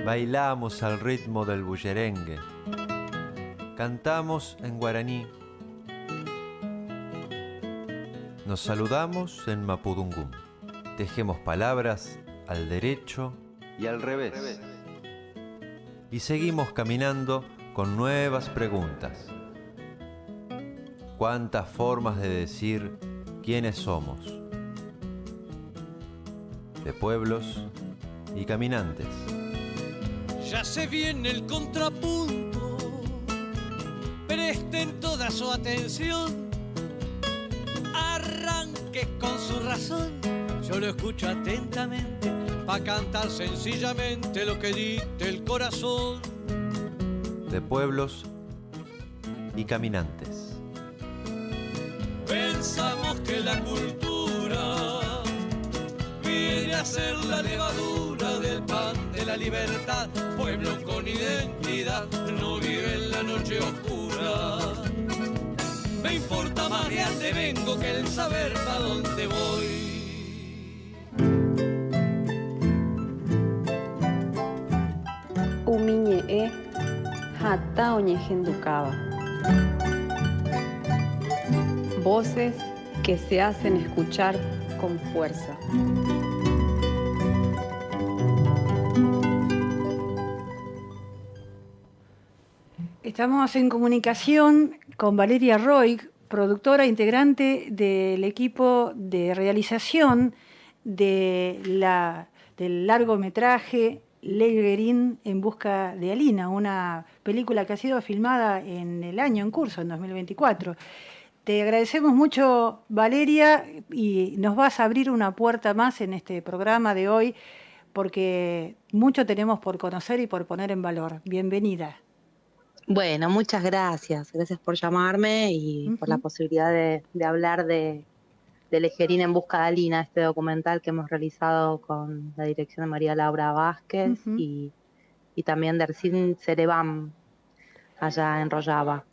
Bailamos al ritmo del bullerengue, cantamos en guaraní, nos saludamos en mapudungún, tejemos palabras al derecho y al revés, y seguimos caminando con nuevas preguntas. ¿Cuántas formas de decir quiénes somos? De pueblos y caminantes. Ya se viene el contrapunto, presten toda su atención, arranque con su razón, yo lo escucho atentamente, pa' cantar sencillamente lo que dicte el corazón. De pueblos y caminantes. Pensamos que la cultura viene a ser la levadura del pan de la libertad. Pueblo con identidad no vive en la noche oscura. Me importa más de dónde vengo que el saber pa' dónde voy. Umiñe hata oñejenducaba. Voces que se hacen escuchar con fuerza. Estamos en comunicación con Valeria Roig, productora integrante del equipo de realización del largometraje Leguerín en busca de Alina, una película que ha sido filmada en el año en curso, en 2024. Te agradecemos mucho, Valeria, y nos vas a abrir una puerta más en este programa de hoy, porque mucho tenemos por conocer y por poner en valor. Bienvenida. Bueno, muchas gracias. Gracias por llamarme y por la posibilidad de hablar de Leguerín en busca de Alina, este documental que hemos realizado con la dirección de María Laura Vázquez y también de Ercín Cerebán, allá en Rojava.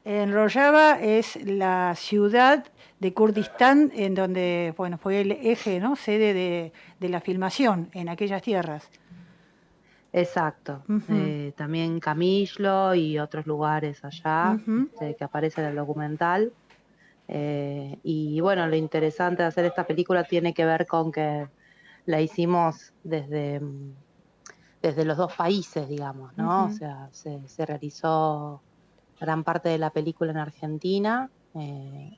En Rojava es la ciudad de Kurdistán en donde fue el eje, ¿no? Sede de la filmación en aquellas tierras. Exacto. También Camillo y otros lugares allá que aparecen en el documental. Y bueno, lo interesante de hacer esta película tiene que ver con que la hicimos desde los dos países, digamos, ¿no? O sea, se realizó gran parte de la película en Argentina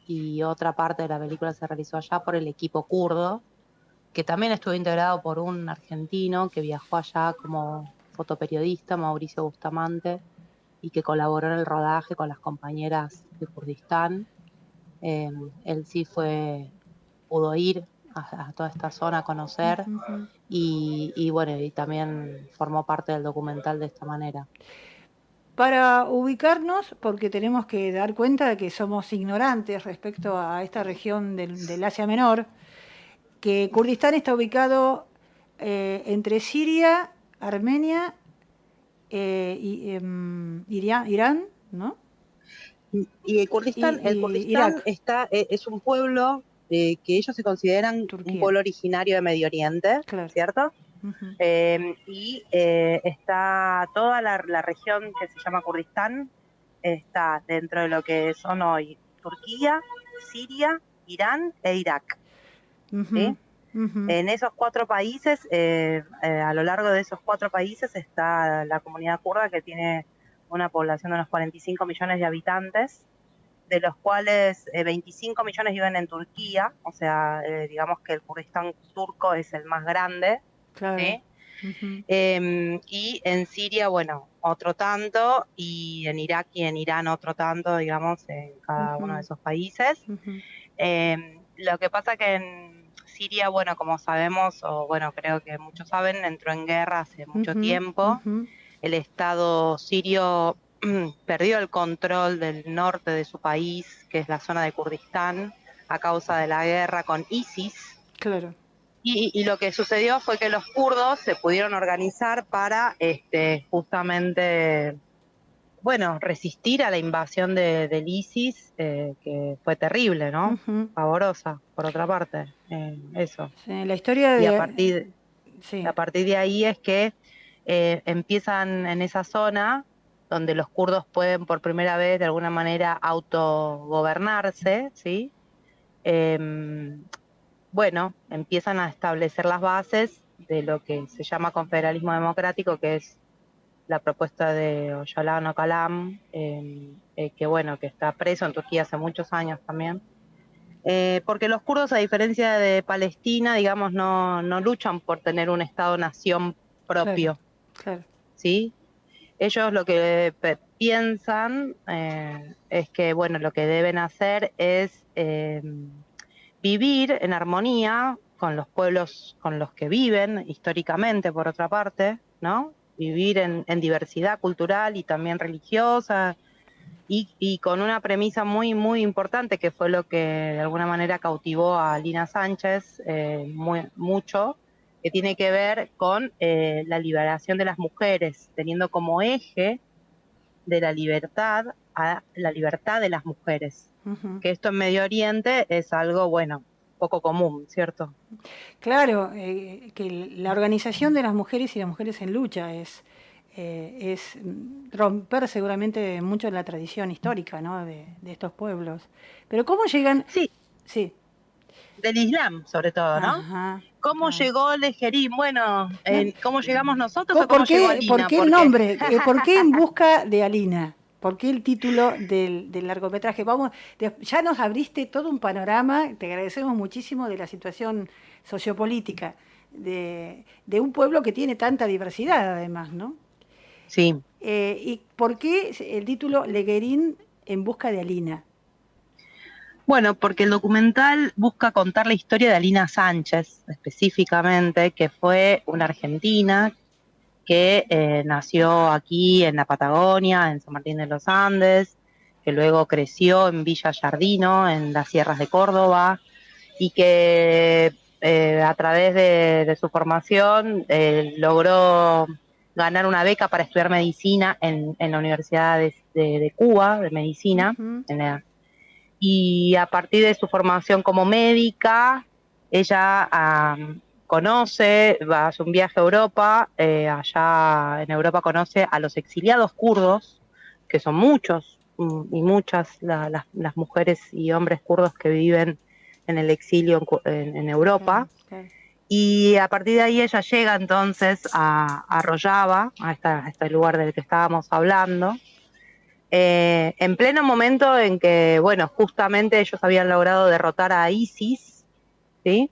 y otra parte de la película se realizó allá por el equipo kurdo, que también estuvo integrado por un argentino que viajó allá como fotoperiodista, Mauricio Bustamante, y que colaboró en el rodaje con las compañeras de Kurdistán. Él sí pudo ir a toda esta zona a conocer y bueno, y también formó parte del documental de esta manera. Para ubicarnos, porque tenemos que dar cuenta de que somos ignorantes respecto a esta región del Asia Menor, que Kurdistán está ubicado entre Siria, Armenia y Irán, ¿no? Y el Kurdistán es un pueblo que ellos se consideran Turquía. Un pueblo originario de Medio Oriente, claro. ¿Cierto? Está toda la región que se llama Kurdistán, está dentro de lo que son hoy Turquía, Siria, Irán e Irak. ¿Sí? En esos 4 países, a lo largo de esos 4 países está la comunidad kurda, que tiene una población de unos 45 millones de habitantes, de los cuales 25 millones viven en Turquía, o sea, digamos que el Kurdistán turco es el más grande, claro. ¿Sí? Y en Siria, bueno, otro tanto, y en Irak y en Irán otro tanto, digamos, en cada uno de esos países. Lo que pasa que en Siria, bueno, como sabemos, o bueno, creo que muchos saben, entró en guerra hace mucho tiempo. El Estado sirio perdió el control del norte de su país, que es la zona de Kurdistán, a causa de la guerra con ISIS. Claro. Y lo que sucedió fue que los kurdos se pudieron organizar para justamente, bueno, resistir a la invasión del ISIS, que fue terrible, ¿no? Pavorosa, por otra parte, eso. Sí, la historia y a partir de ahí es que empiezan en esa zona donde los kurdos pueden por primera vez de alguna manera autogobernarse, ¿sí? Bueno, empiezan a establecer las bases de lo que se llama confederalismo democrático, que es la propuesta de Öcalan Öcalan, que bueno, que está preso en Turquía hace muchos años también. Porque los kurdos, a diferencia de Palestina, digamos, no luchan por tener un Estado-nación propio, claro. ¿sí? Ellos lo que piensan es que, bueno, lo que deben hacer es vivir en armonía con los pueblos con los que viven, históricamente, por otra parte, ¿no? Vivir en diversidad cultural y también religiosa, y con una premisa muy, muy importante, que fue lo que de alguna manera cautivó a Lina Sánchez mucho, que tiene que ver con la liberación de las mujeres, teniendo como eje de la libertad a la libertad de las mujeres. Uh-huh. Que esto en Medio Oriente es algo, bueno, poco común, ¿cierto? Claro, que la organización de las mujeres y las mujeres en lucha es romper seguramente mucho la tradición histórica, ¿no? de estos pueblos. Pero ¿cómo llegan? Sí. Sí. Del Islam, sobre todo, ¿no? Ajá, ¿Cómo llegó el Ejerim? Bueno, ¿cómo llegamos nosotros o ¿Por cómo llegó qué, Alina? ¿por qué el nombre? ¿Por qué En busca de Alina? ¿Por qué el título del largometraje? Ya nos abriste todo un panorama, te agradecemos muchísimo, de la situación sociopolítica de un pueblo que tiene tanta diversidad, además, ¿no? Sí. ¿Y por qué el título Leguerín En busca de Alina? Bueno, porque el documental busca contar la historia de Alina Sánchez, específicamente, que fue una argentina que nació aquí en la Patagonia, en San Martín de los Andes, que luego creció en Villa Yardino, en las sierras de Córdoba, y que a través de su formación logró ganar una beca para estudiar medicina en la Universidad de Cuba, de medicina, Uh-huh. Y a partir de su formación como médica, ella hace un viaje a Europa, allá en Europa conoce a los exiliados kurdos, que son muchos y muchas las mujeres y hombres kurdos que viven en el exilio en Europa. Okay. Y a partir de ahí ella llega entonces a Rojava, a este lugar del que estábamos hablando, en pleno momento en que, bueno, justamente ellos habían logrado derrotar a ISIS, ¿sí?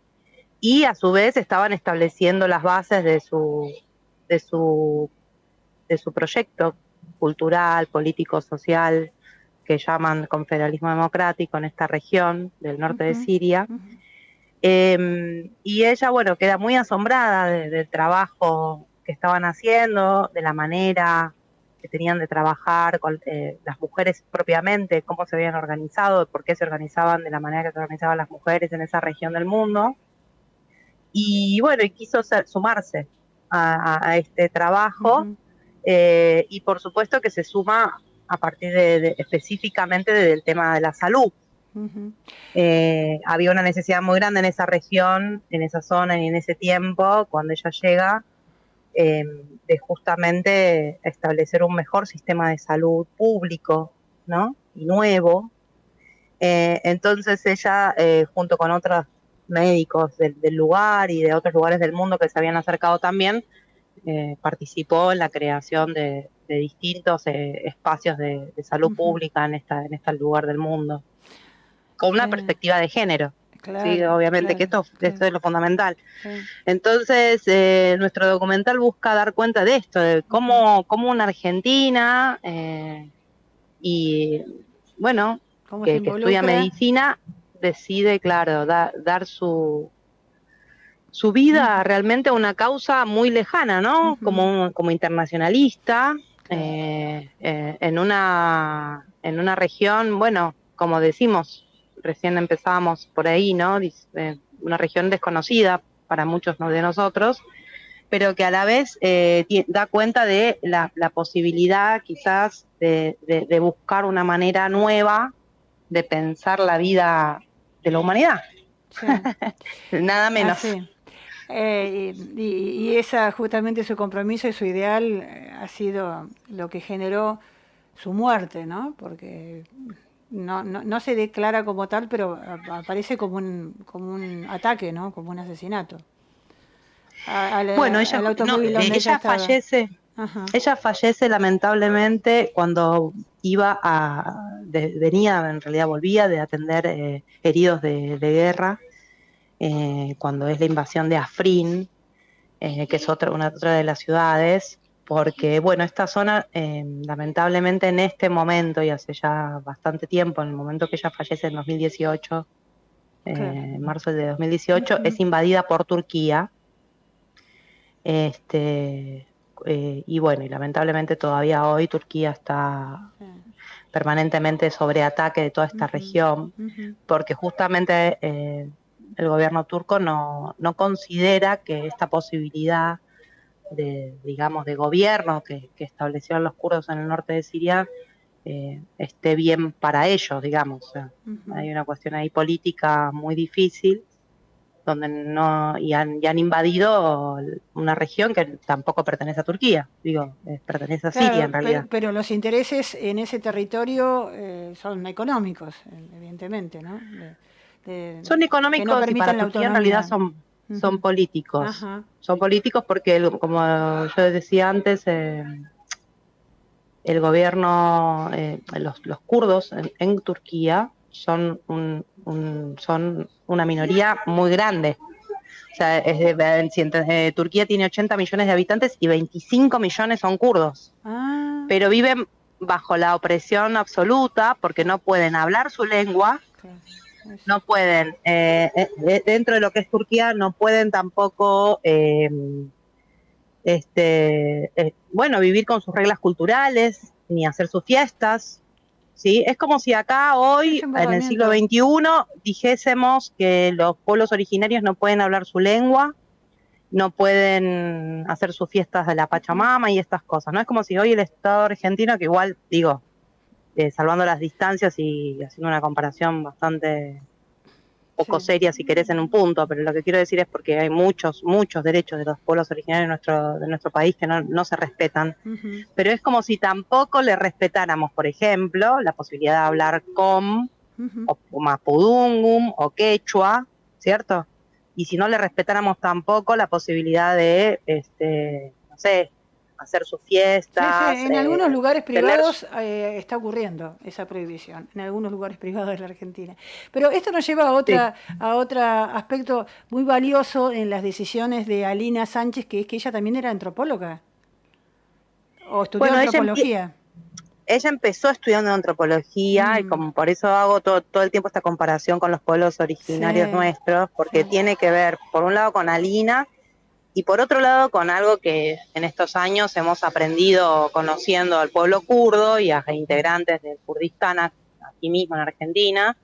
Y a su vez estaban estableciendo las bases de su proyecto cultural, político, social, que llaman confederalismo democrático en esta región del norte de Siria. Y ella, bueno, queda muy asombrada del trabajo que estaban haciendo, de la manera que tenían de trabajar con las mujeres propiamente, cómo se habían organizado, por qué se organizaban de la manera que se organizaban las mujeres en esa región del mundo. Y bueno, y quiso sumarse a este trabajo, y por supuesto que se suma a partir específicamente del tema de la salud. Había una necesidad muy grande en esa región, en esa zona y en ese tiempo, cuando ella llega, de justamente establecer un mejor sistema de salud público, ¿no? Y nuevo. Entonces ella, junto con otros médicos del lugar y de otros lugares del mundo que se habían acercado también, participó en la creación de distintos espacios de salud pública en este lugar del mundo, con una perspectiva de género. Claro, sí, obviamente, claro, que esto es lo fundamental. Sí. Entonces, nuestro documental busca dar cuenta de esto, de cómo una argentina, y bueno, que estudia medicina, decide, claro, dar su vida realmente a una causa muy lejana, ¿no? Como internacionalista, en una región, bueno, como decimos, recién empezábamos por ahí, ¿no? Una región desconocida para muchos de nosotros, pero que a la vez da cuenta de la posibilidad quizás de buscar una manera nueva de pensar la vida de la humanidad. Sí. Nada menos. Y esa justamente su compromiso y su ideal ha sido lo que generó su muerte, ¿no? Porque no se declara como tal, pero aparece como un ataque, ¿no? Como un asesinato. Bueno, Al automóvil donde ella estaba. fallece. Ajá. Ella fallece lamentablemente cuando venía, en realidad volvía de atender heridos de guerra, cuando es la invasión de Afrin, que es otra de las ciudades, porque bueno, esta zona, lamentablemente en este momento, y hace ya bastante tiempo, en el momento que ella fallece en 2018, Claro. en marzo de 2018, es invadida por Turquía. Y bueno, y lamentablemente todavía hoy Turquía está permanentemente sobre ataque de toda esta región, porque justamente el gobierno turco no considera que esta posibilidad digamos, de gobierno que establecieron los kurdos en el norte de Siria esté bien para ellos, digamos. O sea, hay una cuestión ahí política muy difícil, donde y han invadido una región que tampoco pertenece a Turquía, pertenece a Siria en realidad. Pero los intereses en ese territorio son económicos, evidentemente, ¿no? Son económicos y para Turquía en realidad son políticos. Ajá. Son políticos porque, como yo decía antes, el gobierno, los kurdos en Turquía son son una minoría muy grande. O sea, Turquía tiene 80 millones de habitantes y 25 millones son kurdos. Pero viven bajo la opresión absoluta porque no pueden hablar su lengua, no pueden, dentro de lo que es Turquía, no pueden tampoco, vivir con sus reglas culturales, ni hacer sus fiestas. ¿Sí? Es como si acá hoy, en el siglo XXI, dijésemos que los pueblos originarios no pueden hablar su lengua, no pueden hacer sus fiestas de la Pachamama y estas cosas, ¿no? Es como si hoy el Estado argentino, que igual, salvando las distancias y haciendo una comparación bastante poco seria, si querés, en un punto, pero lo que quiero decir es porque hay muchos derechos de los pueblos originarios de nuestro país que no se respetan, pero es como si tampoco le respetáramos, por ejemplo, la posibilidad de hablar o mapudungum o quechua, ¿cierto? Y si no le respetáramos tampoco la posibilidad de, no sé, hacer sus fiestas. Sí, en algunos lugares privados está ocurriendo esa prohibición, en algunos lugares privados de la Argentina. Pero esto nos lleva a otro aspecto muy valioso en las decisiones de Alina Sánchez, que es que ella también era antropóloga, o estudió antropología. Ella empezó estudiando antropología y como por eso hago todo el tiempo esta comparación con los pueblos originarios nuestros, porque tiene que ver, por un lado, con Alina, y por otro lado, con algo que en estos años hemos aprendido conociendo al pueblo kurdo y a integrantes del Kurdistán aquí mismo en Argentina,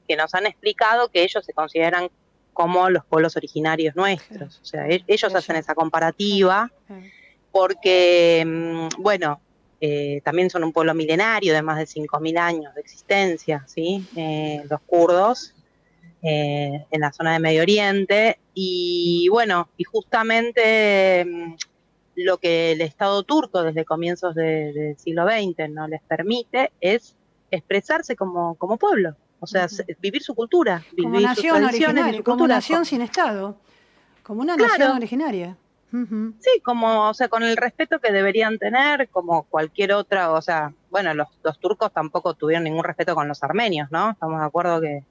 que nos han explicado que ellos se consideran como los pueblos originarios nuestros. O sea, ellos hacen esa comparativa porque, también son un pueblo milenario de más de 5.000 años de existencia, ¿sí? Los kurdos. En la zona de Medio Oriente y justamente lo que el Estado turco desde comienzos del siglo XX no les permite es expresarse como pueblo, o sea, vivir su cultura, como vivir sus tradiciones, vivir su cultura. Como nación sin Estado, como una nación originaria. Sí, o sea, con el respeto que deberían tener, como cualquier otra, o sea, los turcos tampoco tuvieron ningún respeto con los armenios, ¿no? Estamos de acuerdo que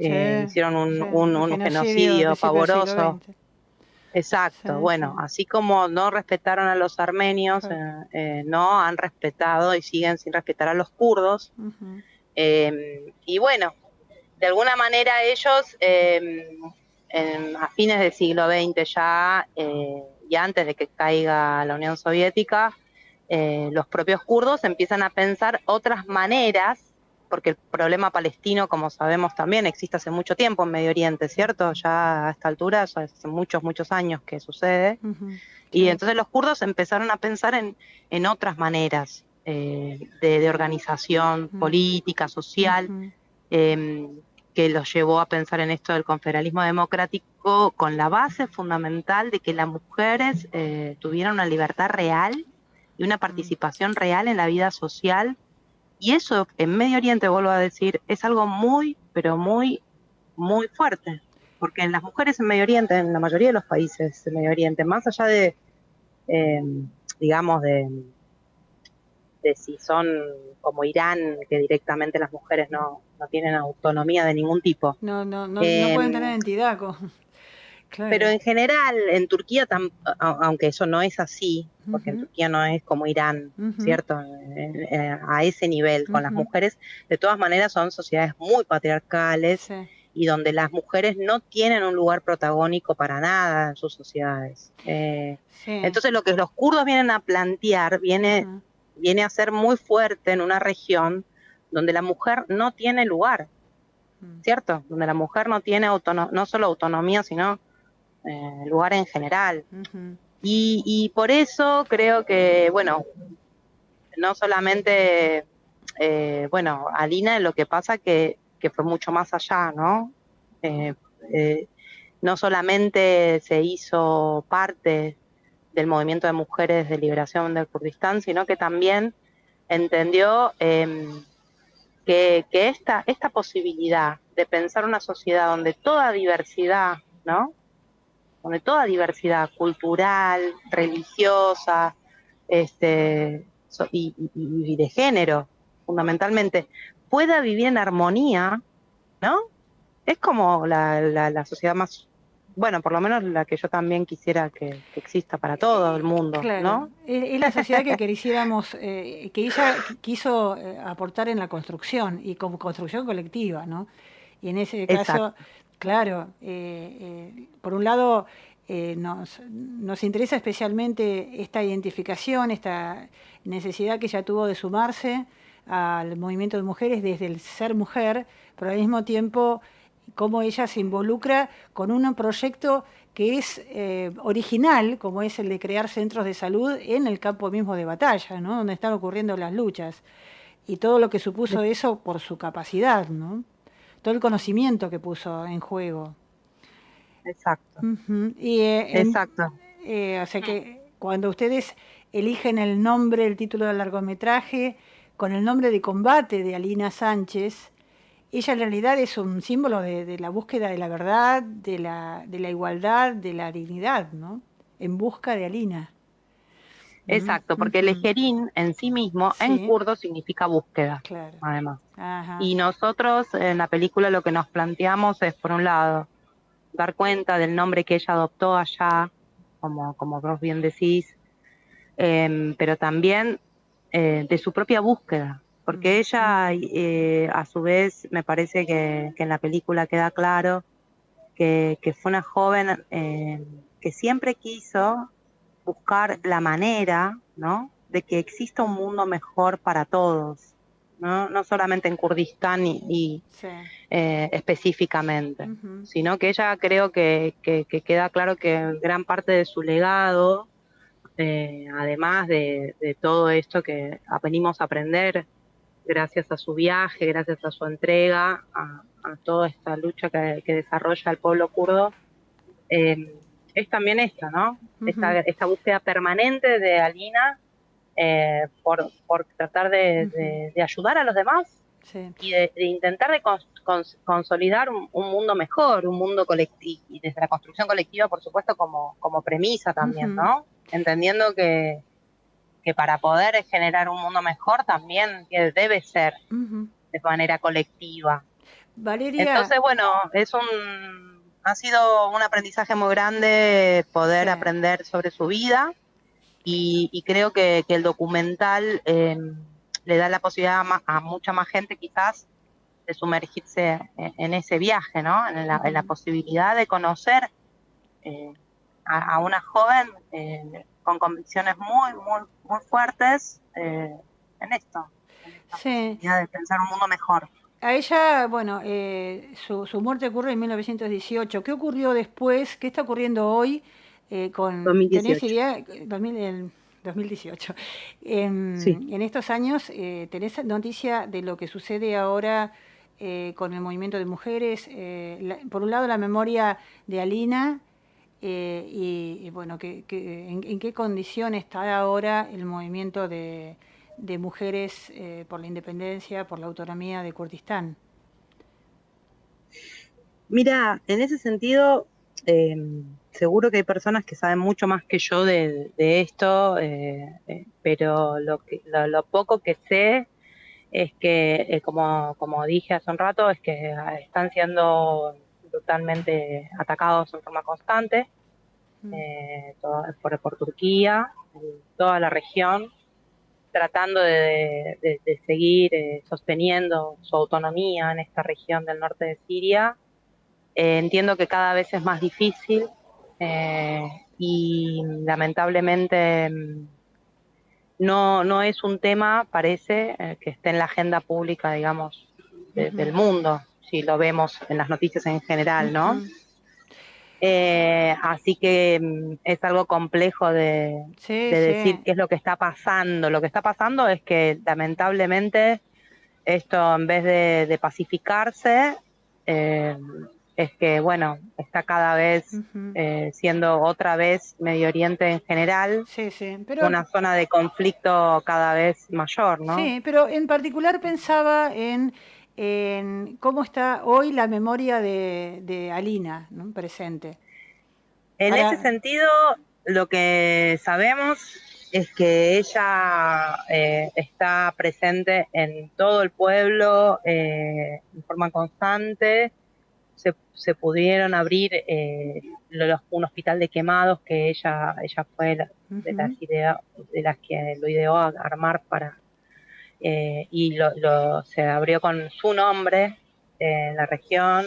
hicieron un genocidio pavoroso. Exacto, así como no respetaron a los armenios, no han respetado y siguen sin respetar a los kurdos. De alguna manera ellos, a fines del siglo XX ya, y antes de que caiga la Unión Soviética, los propios kurdos empiezan a pensar otras maneras, porque el problema palestino, como sabemos también, existe hace mucho tiempo en Medio Oriente, ¿cierto? Ya a esta altura, ya hace muchos años que sucede. Y entonces los kurdos empezaron a pensar en otras maneras de organización política, social, que que los llevó a pensar en esto del confederalismo democrático con la base fundamental de que las mujeres tuvieran una libertad real y una participación real en la vida social. Y eso en Medio Oriente, vuelvo a decir, es algo muy, pero muy, muy fuerte. Porque las mujeres en Medio Oriente, en la mayoría de los países de Medio Oriente, más allá de, digamos, de si son como Irán, que directamente las mujeres no tienen autonomía de ningún tipo. No pueden tener entidad. Claro. Pero en general, en Turquía, aunque eso no es así, porque en Turquía no es como Irán, ¿cierto? A ese nivel, con las mujeres, de todas maneras son sociedades muy patriarcales, sí, y donde las mujeres no tienen un lugar protagónico para nada en sus sociedades. Sí. Entonces lo que los kurdos vienen a plantear viene a ser muy fuerte en una región donde la mujer no tiene lugar, ¿cierto? Donde la mujer no tiene no solo autonomía, sino lugar en general. Y por eso creo que, bueno, no solamente, Alina, lo que pasa que fue mucho más allá, ¿no? No solamente se hizo parte del movimiento de mujeres de liberación del Kurdistán, sino que también entendió que esta posibilidad de pensar una sociedad donde toda diversidad, ¿no? Donde toda diversidad cultural, religiosa, y de género, fundamentalmente, pueda vivir en armonía, ¿no? Es como la sociedad más, bueno, por lo menos la que yo también quisiera que exista para todo el mundo, claro, ¿no? Es la sociedad que quisiéramos, que ella quiso aportar en la construcción, y como construcción colectiva, ¿no? Y en ese caso, exacto, claro, por un lado nos interesa especialmente esta identificación, esta necesidad que ella tuvo de sumarse al movimiento de mujeres desde el ser mujer, pero al mismo tiempo cómo ella se involucra con un proyecto que es original, como es el de crear centros de salud en el campo mismo de batalla, ¿no? Donde están ocurriendo las luchas, y todo lo que supuso eso por su capacidad, ¿no? Todo el conocimiento que puso en juego. Exacto. Exacto. O sea que cuando ustedes eligen el nombre, el título del largometraje, con el nombre de Combate de Alina Sánchez, ella en realidad es un símbolo de la búsqueda de la verdad, de la igualdad, de la dignidad, ¿no? En busca de Alina. Exacto, porque el ejerín en sí mismo, sí, en kurdo significa búsqueda, claro, además. Ajá. Y nosotros en la película lo que nos planteamos es, por un lado, dar cuenta del nombre que ella adoptó allá, como vos bien decís, pero también de su propia búsqueda, porque ella, a su vez, me parece que en la película queda claro que fue una joven que siempre quiso buscar la manera, ¿no?, de que exista un mundo mejor para todos, no solamente en Kurdistán sí, específicamente, sino que ella, creo que queda claro que gran parte de su legado, además de todo esto que venimos a aprender gracias a su viaje, gracias a su entrega, a toda esta lucha que desarrolla el pueblo kurdo, es también esto, ¿no? Esta búsqueda permanente de Alina por tratar de ayudar a los demás, sí, y de intentar de consolidar un mundo mejor, un mundo colectivo, y desde la construcción colectiva, por supuesto, como premisa también, ¿no? Entendiendo que para poder generar un mundo mejor también debe ser de manera colectiva. Valeria. Entonces, bueno, ha sido un aprendizaje muy grande poder, sí, aprender sobre su vida, y creo que el documental le da la posibilidad a mucha más gente quizás de sumergirse en ese viaje, ¿no? En la posibilidad de conocer a una joven con convicciones muy, muy, muy fuertes en esta posibilidad de pensar un mundo mejor. A ella, bueno, su muerte ocurre en 1918. ¿Qué ocurrió después? ¿Qué está ocurriendo hoy con 2018. ¿Tenés idea? 2018. Sí. En estos años, ¿tenés noticia de lo que sucede ahora con el movimiento de mujeres. Por un lado, la memoria de Alina, y bueno, en qué condición está ahora el movimiento de mujeres por la independencia, por la autonomía de Kurdistán. Mira, en ese sentido, seguro que hay personas que saben mucho más que yo de esto, pero lo poco que sé es que, como dije hace un rato, es que están siendo brutalmente atacados en forma constante por Turquía, en toda la región, tratando de seguir sosteniendo su autonomía en esta región del norte de Siria. Entiendo que cada vez es más difícil y lamentablemente no es un tema, parece, que esté en la agenda pública, digamos, del mundo, si lo vemos en las noticias en general, ¿no? Así que es algo complejo de decir qué es lo que está pasando. Lo que está pasando es que lamentablemente esto, en vez de pacificarse, es que, bueno, está cada vez siendo otra vez Medio Oriente en general pero, una zona de conflicto cada vez mayor, ¿no? Sí, pero en particular pensaba en cómo está hoy la memoria de Alina, ¿no? Presente. En ese sentido, lo que sabemos es que ella está presente en todo el pueblo en forma constante. Se pudieron abrir un hospital de quemados que ella fue de las que lo ideó a armar y se abrió con su nombre en la región.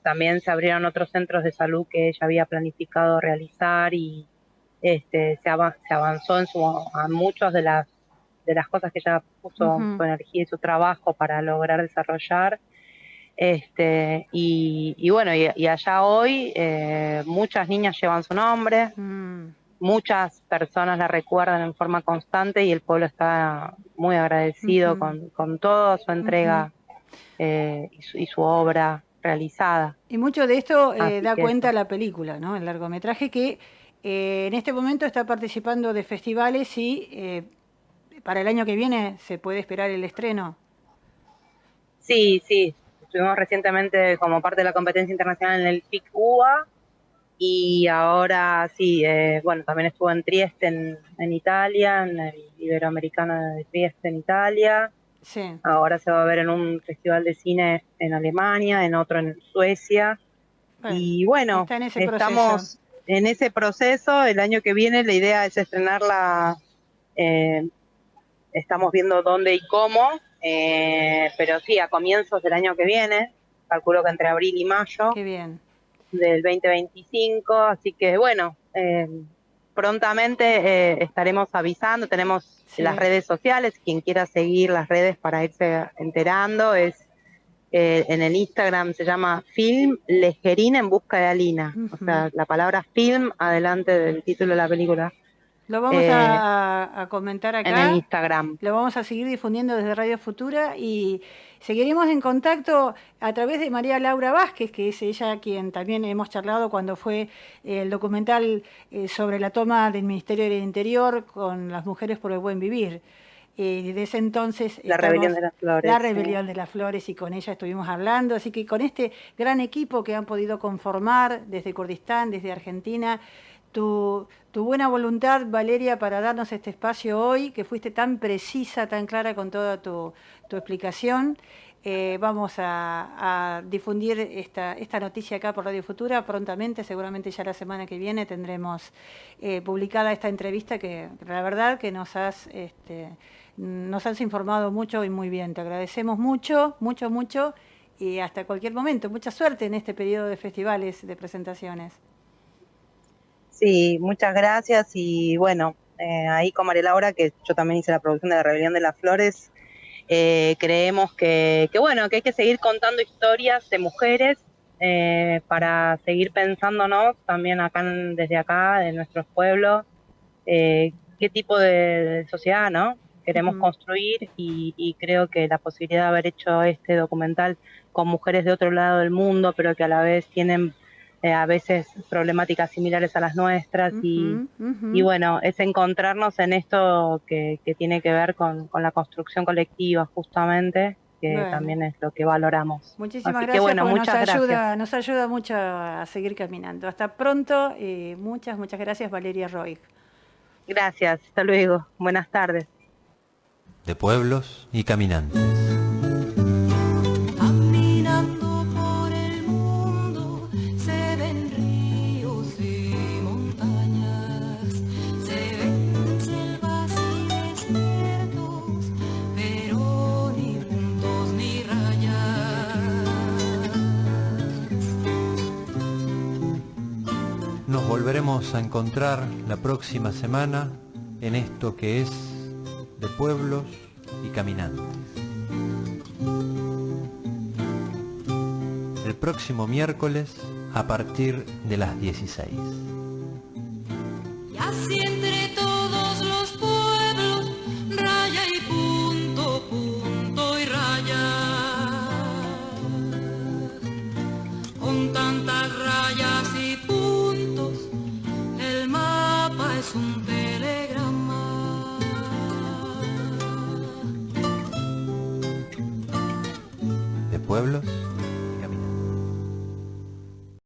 También se abrieron otros centros de salud que ella había planificado realizar y se avanzó a muchas de las cosas que ella puso su energía y su trabajo para lograr desarrollar. Y bueno, y allá hoy muchas niñas llevan su nombre, muchas personas la recuerdan en forma constante y el pueblo está muy agradecido con toda su entrega y su obra realizada. Y mucho de esto da cuenta la película, ¿no? El largometraje que en este momento está participando de festivales y para el año que viene se puede esperar el estreno. Sí, estuvimos recientemente como parte de la competencia internacional en el FIC UBA y ahora sí, bueno, también estuvo en Trieste en Italia, en el Iberoamericano de Trieste en Italia. Sí. Ahora se va a ver en un festival de cine en Alemania, en otro en Suecia. Y bueno, estamos en ese proceso. El año que viene la idea es estrenarla, estamos viendo dónde y cómo, pero sí, a comienzos del año que viene, calculo que entre abril y mayo. Qué bien. Del 2025, así que bueno, prontamente estaremos avisando, tenemos las redes sociales, quien quiera seguir las redes para irse enterando, es en el Instagram se llama Film Legerín en busca de Alina, o sea, la palabra film adelante del título de la película. Lo vamos a comentar acá. En el Instagram. Lo vamos a seguir difundiendo desde Radio Futura y seguiremos en contacto a través de María Laura Vázquez, que es ella quien también hemos charlado cuando fue el documental sobre la toma del Ministerio del Interior con las mujeres por el buen vivir. Desde ese entonces... La Rebelión de las Flores. La Rebelión de las Flores, y con ella estuvimos hablando. Así que con este gran equipo que han podido conformar desde Kurdistán, desde Argentina, tu buena voluntad, Valeria, para darnos este espacio hoy, que fuiste tan precisa, tan clara con toda tu explicación. Vamos a difundir esta noticia acá por Radio Futura prontamente, seguramente ya la semana que viene tendremos publicada esta entrevista que la verdad que nos has informado mucho y muy bien. Te agradecemos mucho, mucho, mucho y hasta cualquier momento. Mucha suerte en este periodo de festivales, de presentaciones. Sí, muchas gracias y bueno, ahí con María Laura, que yo también hice la producción de La Rebelión de las Flores, creemos que bueno, que hay que seguir contando historias de mujeres para seguir pensándonos también desde acá, de nuestros pueblos, qué tipo de sociedad, ¿no? queremos construir y creo que la posibilidad de haber hecho este documental con mujeres de otro lado del mundo, pero que a la vez tienen a veces problemáticas similares a las nuestras y bueno, es encontrarnos en esto que tiene que ver con la construcción colectiva justamente, que también es lo que valoramos. Muchísimas Así gracias, que bueno, porque muchas gracias. nos ayuda mucho a seguir caminando. Hasta pronto, muchas gracias, Valeria Roig. Gracias, hasta luego, buenas tardes. De pueblos y caminantes. Caminando por el mundo se ven ríos y montañas, se ven selvas y desiertos, pero ni puntos ni rayas. Nos volveremos a encontrar la próxima semana en esto que es De pueblos y caminantes. El próximo miércoles a partir de las 16. Y así entre todos los pueblos, raya y punto, punto y raya. Con tantas rayas y puntos, el mapa es un telegrama. De pueblos